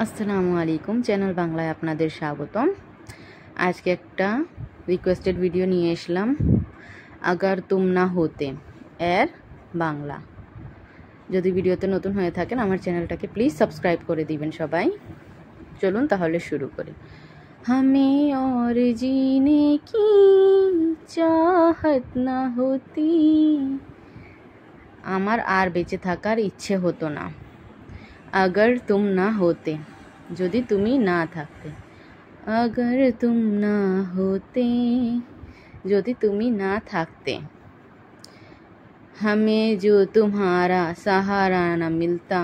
আসসালামু আলাইকুম, চ্যানেল বাংলায় আপনাদের স্বাগতম। আজকে একটা রিকোয়েস্টেড ভিডিও নিয়ে এসলাম, আগার তুম না হতে এর বাংলা। যদি ভিডিওতে নতুন হয়ে থাকেন আমার চ্যানেলটাকে প্লিজ সাবস্ক্রাইব করে দিবেন সবাই। চলুন তাহলে শুরু করি। हमें और जीने की चाहत ना होती, আমার আর বেঁচে থাকার ইচ্ছে হতো না। अगर तुम ना होते, যদি তুমি না থাকতে। अगर तुम ना होते, যদি তুমি না থাকতে। हमें जो तुम्हारा सहारा ना मिलता,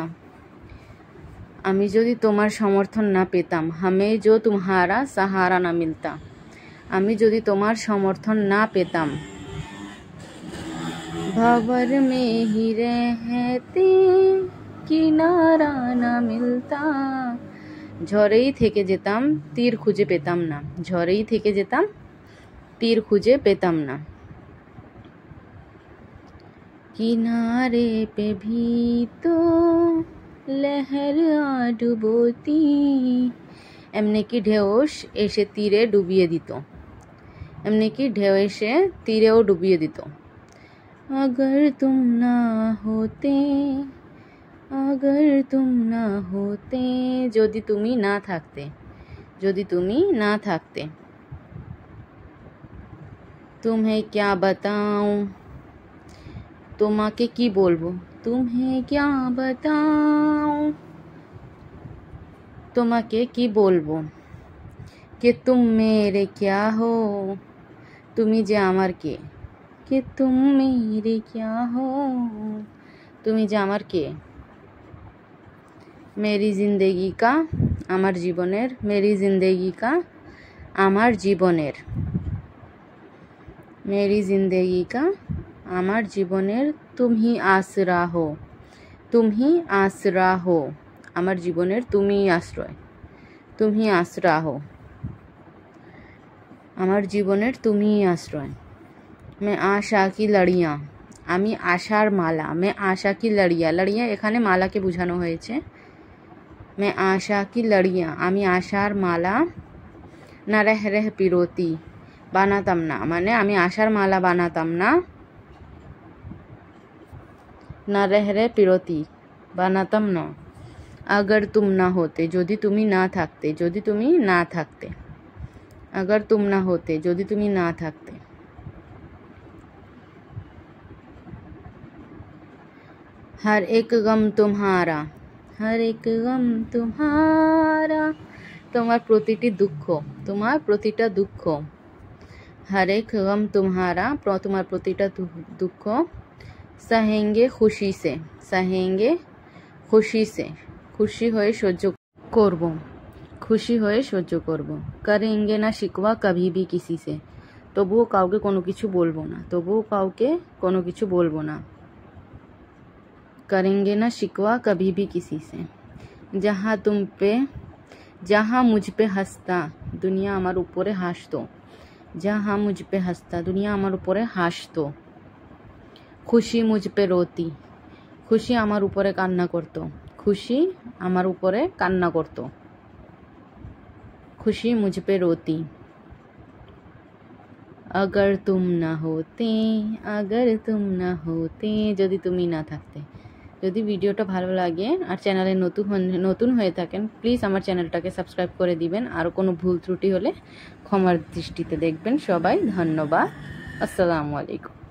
আমি যদি তোমার সমর্থন না পেতাম। हमें जो तुम्हारा सहारा ना मिलता, আমি যদি তোমার সমর্থন না পেতাম। भंवर में ही रहते কিনারা না মিলতা, ঝড়েই থেকে যেতাম তীর খুঁজে পেতাম না। ঝড়েই থেকে যেতাম তীর খুঁজে পেতাম না। কিনারে पे भी तो लहर आ डुबोती, এমনি কি ঢেউ এসে তীরে ডুবিয়ে দিত। এমনি কি ঢেউ এসে তীরেও ডুবিয়ে দিত। अगर तुम ना होते, अगर तुम ना होते, যদি তুমি না থাকতে। যদি তুমি না থাকতে। तुम्हें क्या बताऊं, তোমাকে কি বলবো। तुम्हें क्या बताऊं, তোমাকে কি বলবো। कि तुम मेरे क्या हो, তুমি যে আমার কে। कि तुम मेरे क्या हो, তুমি যে আমার কে। मेरी जिंदगी का, আমার জীবনের। मेरी जिंदगी का, আমার জীবনের। मेरी जिंदगी का, আমার জীবনের। तुम ही आसरा हो, तुम ही आसरा हो, আমার জীবনের তুমি আশ্রয়। तुम ही आसरा हो, আমার জীবনের তুমি আশ্রয়। मैं आशा की लड़ियाँ, আমি আশার মালা। मैं आशा की लड़ियाँ, लड़ियाँ এখানে মালাকে বোঝানো হয়েছে। मैं आशा की लड़ियाँ, আমি আশার মালা। না रह रह पिरोती, বানাতাম না, মানে আমি আশার মালা বানাতাম না। না रह रह पिरोती, বানাতাম না। अगर तुम ना होते, যদি তুমি না থাকতে। যদি তুমি না থাকতে। अगर तुम ना होते, যদি তুমি না থাকতে। हर एक गम तुम्हारा, हर एक गम तुम्हारा, তোমার প্রতিটি দুঃখ। তোমার প্রতিটা দুঃখ। हर एक गम तुम्हारा, তোমার প্রতিটা দুঃখ। सहेंगे खुशी से, सहेंगे खुशी से, খুশি হয়ে সহ্য করব। খুশি হয়ে সহ্য করব। करेंगे ना शिकवा कभी भी किसी से, তবুও কাউকে কোনো কিছু বলবো না। তবুও কাউকে কোনো কিছু বলবো না। करेंगे ना शिकवा कभी भी किसी से। जहाँ तुम पे, जहाँ मुझ पे हंसता, दुनिया আমার উপরে হাসতো। जहाँ मुझ पे हंसता, दुनिया আমার উপরে হাসতো। खुशी मुझ पे रोती, খুশি আমার উপরে কান্না করতো। খুশি আমার উপরে কান্না করতো। खुशी मुझ पे रोती। अगर तुम ना होते, अगर तुम ना होते, যদি তুমি না থাকতে। যদি ভিডিওটা ভালো লাগে আর চ্যানেলে নতুন হয়ে থাকেন প্লিজ আমার চ্যানেলটাকে সাবস্ক্রাইব করে দিবেন। আর কোনো ভুল ত্রুটি হলে ক্ষমার দৃষ্টিতে দেখবেন। সবাই ধন্যবাদ। আসসালামু আলাইকুম।